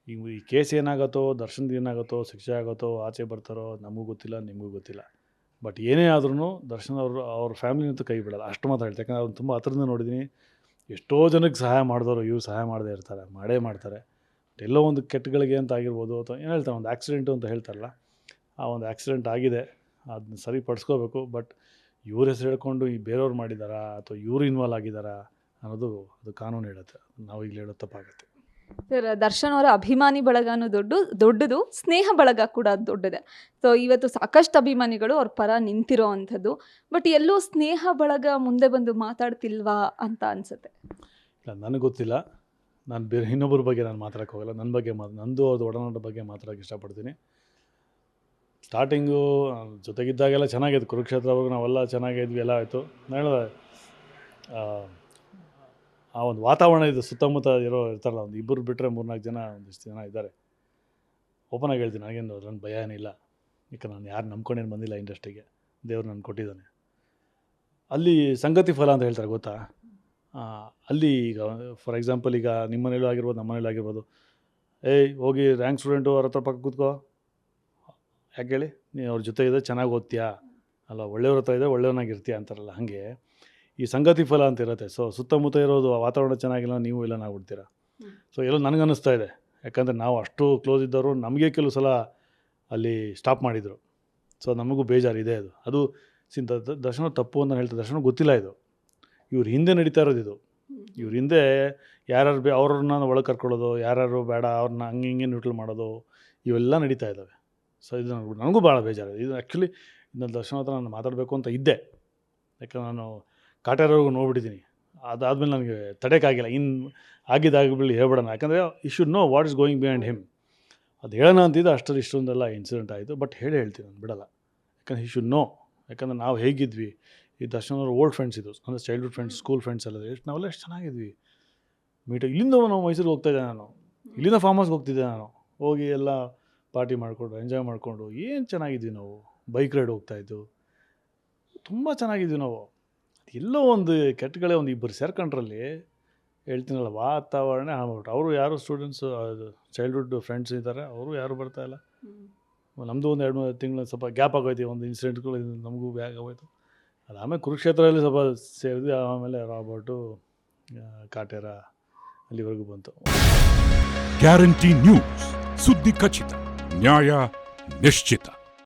ಈ ಕೇಸ್ ಏನಾಗುತ್ತೋ, ದರ್ಶನ್ದು ಏನಾಗುತ್ತೋ, ಶಿಕ್ಷೆ ಆಗುತ್ತೋ, ಆಚೆ ಬರ್ತಾರೋ ನಮಗೂ ಗೊತ್ತಿಲ್ಲ, ನಿಮಗೂ ಗೊತ್ತಿಲ್ಲ. ಬಟ್ ಏನೇ ಆದ್ರೂ ದರ್ಶನ್ ಅವ್ರ ಫ್ಯಾಮಿಲಿನಂತೂ ಕೈ ಬಿಡಲ್ಲ, ಅಷ್ಟು ಮಾತ್ರ ಹೇಳ್ತಾರೆ. ಯಾಕಂದರೆ ಅವ್ರು ತುಂಬ ಹತ್ರದಿಂದ ನೋಡಿದ್ದೀನಿ. ಎಷ್ಟೋ ಜನಕ್ಕೆ ಸಹಾಯ ಮಾಡಿದವರು ಇವ್ರು ಸಹಾಯ ಮಾಡದೇ ಇರ್ತಾರೆ, ಮಾಡೇ ಮಾಡ್ತಾರೆ. ಎಲ್ಲೋ ಒಂದು ಕೆಟ್ಟಗಳಿಗೆ ಅಂತ ಆಗಿರ್ಬೋದು, ಅಥವಾ ಏನು ಹೇಳ್ತಾರೆ, ಒಂದು ಆಕ್ಸಿಡೆಂಟು ಅಂತ ಹೇಳ್ತಾರಲ್ಲ, ಆ ಒಂದು ಆಕ್ಸಿಡೆಂಟ್ ಆಗಿದೆ, ಅದನ್ನ ಸರಿಪಡಿಸ್ಕೋಬೇಕು. ಬಟ್ ಇವ್ರ ಹೆಸರು ಹೇಳ್ಕೊಂಡು ಈ ಬೇರೆಯವ್ರು ಮಾಡಿದ್ದಾರಾ ಅಥವಾ ಇವರು ಇನ್ವಾಲ್ವ್ ಆಗಿದ್ದಾರಾ ಅನ್ನೋದು ಅದು ಕಾನೂನು ಹೇಳುತ್ತೆ. ನಾವು ಈಗಲೇ ಹೇಳೋದು ತಪ್ಪಾಗುತ್ತೆ. ಸರ್, ದರ್ಶನ್ ಅವರ ಅಭಿಮಾನಿ ಬಳಗನೂ ದೊಡ್ಡದು, ಸ್ನೇಹ ಬಳಗ ಕೂಡ ದೊಡ್ಡದೆ. ಸೊ ಇವತ್ತು ಸಾಕಷ್ಟು ಅಭಿಮಾನಿಗಳು ಅವ್ರ ಪರ ನಿಂತಿರೋ ಅಂಥದ್ದು. ಬಟ್ ಎಲ್ಲೋ ಸ್ನೇಹ ಬಳಗ ಮುಂದೆ ಬಂದು ಮಾತಾಡ್ತಿಲ್ವಾ ಅಂತ ಅನ್ಸುತ್ತೆ. ಇಲ್ಲ, ನನಗೆ ಗೊತ್ತಿಲ್ಲ. ನಾನು ಬೇರೆ ಇನ್ನೊಬ್ಬರ ಬಗ್ಗೆ ನಾನು ಮಾತಾಡೋಕ್ಕೆ ಹೋಗಲ್ಲ. ನನ್ನ ಬಗ್ಗೆ ನಂದು ಅವ್ರದ್ದು ಒಡನಾಟ ಬಗ್ಗೆ ಮಾತಾಡೋಕ್ಕೆ ಇಷ್ಟಪಡ್ತೀನಿ. ಸ್ಟಾರ್ಟಿಂಗು ಜೊತೆಗಿದ್ದಾಗೆಲ್ಲ ಚೆನ್ನಾಗಿತ್ತು. ಕುರುಕ್ಷೇತ್ರವರೆಗೂ ನಾವೆಲ್ಲ ಚೆನ್ನಾಗಿದ್ವಿ, ಎಲ್ಲ ಆಯಿತು. ನಾನು ಹೇಳಿದೆ, ಆ ಒಂದು ವಾತಾವರಣ ಇದು, ಸುತ್ತಮುತ್ತ ಇರ್ತಾರಲ್ಲ, ಒಂದು ಇಬ್ಬರು ಬಿಟ್ಟರೆ 3-4 ಜನ, ಒಂದಿಷ್ಟು ಜನ ಇದ್ದಾರೆ. ಓಪನ್ ಆಗಿ ಹೇಳ್ತೀನಿ, ನನಗೇನು ನನ್ನ ಭಯ ಏನಿಲ್ಲ. ಯಾಕೆ ನಾನು ಯಾರು ನಂಬ್ಕೊಂಡೇನು ಬಂದಿಲ್ಲ ಇಂಡಸ್ಟ್ರಿಗೆ, ದೇವ್ರು ನಾನು ಕೊಟ್ಟಿದ್ದಾನೆ. ಅಲ್ಲಿ ಸಂಗತಿ ಫಲ ಅಂತ ಹೇಳ್ತಾರೆ, ಗೊತ್ತಾ? ಅಲ್ಲಿ ಈಗ ಫಾರ್ ಎಕ್ಸಾಂಪಲ್, ಈಗ ನಿಮ್ಮ ಮನೇಲೂ ಆಗಿರ್ಬೋದು, ನಮ್ಮ ಮನೇಲೂ ಆಗಿರ್ಬೋದು, ಏಯ್ ಹೋಗಿ ರ್ಯಾಂಕ್ ಸ್ಟೂಡೆಂಟು ಅವ್ರ ಹತ್ರ ಪಕ್ಕ ಕೂತ್ಕೋ, ಯಾಕೆ ಹೇಳಿ, ನೀನು ಅವ್ರ ಜೊತೆ ಇದ್ದರೆ ಚೆನ್ನಾಗಿ ಓದ್ತೀಯಾ, ಅಲ್ಲ ಒಳ್ಳೆಯವ್ರ ಹತ್ರ ಇದ್ದರೆ ಒಳ್ಳೆಯವನಾಗಿರ್ತೀಯ ಅಂತಾರಲ್ಲ, ಹಾಗೆ ಈ ಸಂಗತಿ ಫಲ ಅಂತ ಇರುತ್ತೆ. ಸೊ ಸುತ್ತಮುತ್ತ ಇರೋದು ವಾತಾವರಣ ಚೆನ್ನಾಗಿಲ್ಲ, ನೀವು ಇಲ್ಲ ಆಗ್ಬಿಡ್ತೀರಾ. ಸೊ ಎಲ್ಲೋ ನನಗನ್ನಿಸ್ತಾ ಇದೆ, ಯಾಕಂದರೆ ನಾವು ಅಷ್ಟು ಕ್ಲೋಸ್ ಇದ್ದವರು ನಮಗೆ ಕೆಲವು ಸಲ ಅಲ್ಲಿ ಸ್ಟಾಪ್ ಮಾಡಿದರು. ಸೊ ನಮಗೂ ಬೇಜಾರಿದೆ. ಅದು ದರ್ಶನ ತಪ್ಪು ಅಂತ ಹೇಳ್ತಾರೆ. ದರ್ಶನ ಗೊತ್ತಿಲ್ಲ ಇದು, ಇವ್ರ ಹಿಂದೆ ನಡೀತಾ ಇರೋದು ಇದು. ಇವ್ರ ಹಿಂದೆ ಯಾರು ಅವ್ರನ್ನ ಒಳಗೆ ಕರ್ಕೊಳ್ಳೋದು, ಯಾರು ಬೇಡ ಅವ್ರನ್ನ ಹಂಗೆ ಹಿಂಗೆ ನ್ಯೂಟ್ರಲ್ ಮಾಡೋದು, ಇವೆಲ್ಲ ನಡೀತಾ ಇದ್ದಾವೆ. ಸೊ ಇದು ನನಗೂ ಭಾಳ ಬೇಜಾರಿದೆ. ಇದು ಆ್ಯಕ್ಚುಲಿ ಇದನ್ನ ದರ್ಶನ ಹತ್ರ ನಾನು ಮಾತಾಡಬೇಕು ಅಂತ ಇದ್ದೆ. ಯಾಕಂದ್ರೆ ನಾನು ಕಾಟೇರವ್ರಿಗೂ ನೋಡ್ಬಿಟ್ಟಿದ್ದೀನಿ. ಅದಾದಮೇಲೆ ನನಗೆ ತಡೆಯೋಕ್ಕಾಗಿಲ್ಲ. ಇನ್ನು ಆಗಿದ್ದಾಗಲಿ ಹೇಳ್ಬಿಡೋಣ, ಯಾಕಂದರೆ you should know what is going behind him. ಅದು ಹೇಳೋಣ ಅಂತಿದ್ದು ಇಷ್ಟೊಂದೆಲ್ಲ ಇನ್ಸಿಡೆಂಟ್ ಆಯಿತು. ಬಟ್ ಹೇಳ್ತೀನಿ, ನಾನು ಬಿಡಲ್ಲ. ಯಾಕಂದರೆ ಹಿ ಶುಡ್ ನೋ. ಯಾಕಂದರೆ ನಾವು ಹೇಗಿದ್ವಿ, ಈ ದರ್ಶನ್ ಅವ್ರ ಓಲ್ಡ್ ಫ್ರೆಂಡ್ಸ್ ಇದು, ಅಂದರೆ ಚೈಲ್ಡ್ಹುಡ್ ಫ್ರೆಂಡ್ಸ್, ಸ್ಕೂಲ್ ಫ್ರೆಂಡ್ಸ್ ಎಲ್ಲ ನಾವೆಲ್ಲ ಎಷ್ಟು ಚೆನ್ನಾಗಿದ್ವಿ. ಇಲ್ಲಿಂದ ನಾವು ಮೈಸೂರಿಗೆ ಹೋಗ್ತಾಯಿದ್ದೆ, ನಾನು ಇಲ್ಲಿಂದ ಫಾರ್ಮ್ ಹೌಸ್ಗೆ ಹೋಗ್ತಿದ್ದೆ. ನಾನು ಹೋಗಿ ಎಲ್ಲ ಪಾರ್ಟಿ ಮಾಡಿಕೊಂಡು ಎಂಜಾಯ್ ಮಾಡಿಕೊಂಡು ಏನು ಚೆನ್ನಾಗಿದ್ವಿ ನಾವು. ಬೈಕ್ ರೈಡ್ ಹೋಗ್ತಾಯಿದ್ದು, ತುಂಬ ಚೆನ್ನಾಗಿದ್ವಿ ನಾವು. ಎಲ್ಲೋ ಒಂದು ಕೆಟ್ಟಗಳೇ ಒಂದು ಇಬ್ಬರು ಸೇರ್ಕೊಂಡ್ರಲ್ಲಿ ಹೇಳ್ತೀನಲ್ಲ, ವಾತಾವರಣ ಆಗ್ಬಿಟ್ಟು. ಅವರು ಯಾರು ಸ್ಟೂಡೆಂಟ್ಸು, ಚೈಲ್ಡ್ಹುಡ್ ಫ್ರೆಂಡ್ಸ್ ಇದ್ದಾರೆ, ಅವರು ಯಾರು ಬರ್ತಾಯಿಲ್ಲ. ನಮ್ಮದು ಒಂದು 2-3 ತಿಂಗಳು ಸ್ವಲ್ಪ ಗ್ಯಾಪ್ ಆಗೋಯ್ತು, ಒಂದು ಇನ್ಸಿಡೆಂಟ್ಗಳು ನಮಗೂ ಬ್ಯಾಗ್ ಆಗೋಯ್ತು. ಅದು ಆಮೇಲೆ ಕುರುಕ್ಷೇತ್ರದಲ್ಲಿ ಸ್ವಲ್ಪ ಸೇರಿದ್ವಿ. ಆಮೇಲೆ ರಾಬರ್ಟು, ಕಾಟೇರ ಅಲ್ಲಿವರೆಗೂ ಬಂತು. ಗ್ಯಾರಂಟಿ ನ್ಯೂಸ್, ಸುದ್ದಿ ಖಚಿತ, ನ್ಯಾಯ ನಿಶ್ಚಿತ.